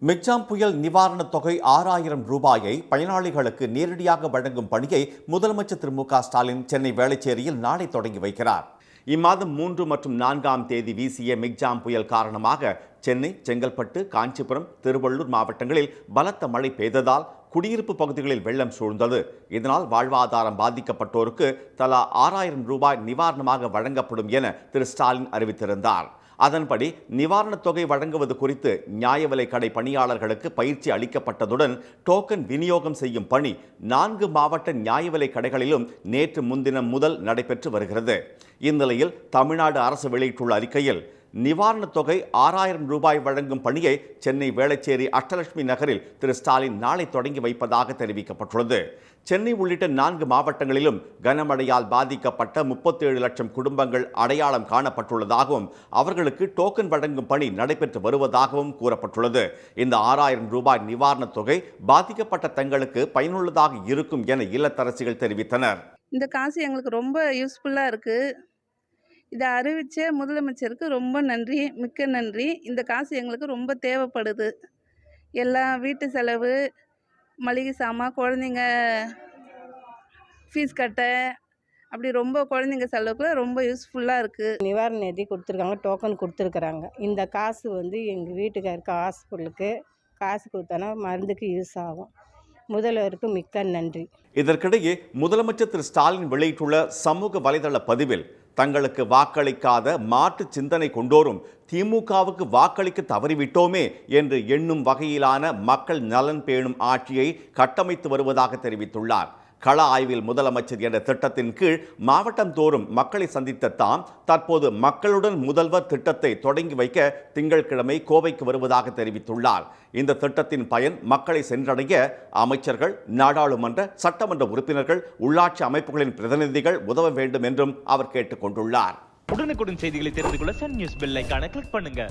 Michaung புயல் நிவாரணத் தொகை 6,000 ரூபாயை பயனாளிகளுக்கு நேரடியாக வழங்கும் பணியை முதலமைச்சர் திரு மு.க.ஸ்டாலின் சென்னை வேளச்சேரியில் நாளை தொடங்கி வைக்கிறார். இம்மாதம் 3 மற்றும் 4ஆம் தேதி வீசிய மிக்ஜாம் புயல் காரணமாக சென்னை, செங்கல்பட்டு, காஞ்சிபுரம், திருவள்ளூர் மாவட்டங்களில் பலத்த மழை பெய்ததால் குடியிருப்பு பகுதிகளில் வெள்ளம் சூழ்ந்தது. இதனால் வாழ்வாதாரம் பாதிக்கப்பட்டோருக்கு தலா 6,000 ரூபாய் நிவாரணமாக வழங்கப்படும் என திரு ஸ்டாலின் அறிவித்திருந்தார். அதன்படி நிவாரணத் தொகை வழங்குவது குறித்து நியாய விலைக் கடை பணியாளர்களுக்கு பயிற்சி அளிக்கப்பட்டதுடன் டோக்கன் விநியோகம் செய்யும் பணி 4 மாவட்ட நியாய விலைக் கடைகளிலும் நேற்று முன்தினம் முதல் நடைபெற்று வருகிறது. இந்நிலையில் தமிழ்நாடு அரசு வெளியிட்டுள்ள அறிக்கையில் நிவாரணத் தொகை 6,000 ரூபாய் வழங்கும் பணியை சென்னை வேளச்சேரி அஷ்டலட்சுமி நகரில் திரு ஸ்டாலின் நாளை தொடங்கி வைப்பதாக தெரிவிக்கப்பட்டுள்ளது. சென்னை உள்ளிட்ட 4 மாவட்டங்களிலும் கனமழையால் பாதிக்கப்பட்ட 37 லட்சம் குடும்பங்கள் அடையாளம் காணப்பட்டுள்ளதாகவும் அவர்களுக்கு டோக்கன் வழங்கும் பணி நடைபெற்று வருவதாகவும் கூறப்பட்டுள்ளது. இந்த 6,000 ரூபாய் நிவாரணத் தொகை பாதிக்கப்பட்ட தங்களுக்கு பயனுள்ளதாக இருக்கும் என இல்லத்தரசிகள் தெரிவித்தனர். இந்த காசு எங்களுக்கு ரொம்ப யூஸ்ஃபுல்லாக இருக்குது. இதை அறிவித்த முதலமைச்சருக்கு ரொம்ப நன்றி, மிக்க நன்றி. இந்த காசு எங்களுக்கு ரொம்ப தேவைப்படுது. எல்லா வீட்டு செலவு, மளிகை சாமான், குழந்தைங்க ஃபீஸ் கட்ட, அப்படி ரொம்ப குழந்தைங்க செலவுக்குள்ள ரொம்ப யூஸ்ஃபுல்லாக இருக்குது. நிவாரண நிதி கொடுத்துருக்காங்க, டோக்கன் கொடுத்துருக்குறாங்க. இந்த காசு எங்கள் வீட்டுக்காருக்கு ஹாஸ்பிட்டலுக்கு காசு கொடுத்தோன்னா மருந்துக்கு யூஸ் ஆகும். முதல்வருக்கு மிக்க நன்றி. இதற்கிடையே முதலமைச்சர் திரு ஸ்டாலின் வெளியிட்டுள்ள சமூக வலைதள பதிவில் தங்களுக்கு வாக்களிக்காத மாற்று சிந்தனை கொண்டோரும் திமுகவுக்கு வாக்களிக்க தவறிவிட்டோமே என்று எண்ணும் வகையிலான மக்கள் நலன் பேணும் ஆட்சியை கட்டமைத்து வருவதாக தெரிவித்துள்ளார். கள ஆய்வில் முதலமைச்சர் என்ற திட்டத்தின் கீழ் மாவட்டம் தோறும் மக்களை சந்தித்த தாம் தற்போது மக்களுடன் முதல்வர் திட்டத்தை தொடங்கி வைக்க திங்கட்கிழமை கோவைக்கு வருவதாக தெரிவித்துள்ளார். இந்த திட்டத்தின் பயன் மக்களை சென்றடைய அமைச்சர்கள், நாடாளுமன்ற, சட்டமன்ற உறுப்பினர்கள், உள்ளாட்சி அமைப்புகளின் பிரதிநிதிகள் உதவ வேண்டும் என்றும் அவர் கேட்டுக் கொண்டுள்ளார். உடனுக்குடன் செய்திகளை தெரிந்து கொள்ள சன் நியூஸ் பெல் ஐகானை கிளிக் பண்ணுங்க.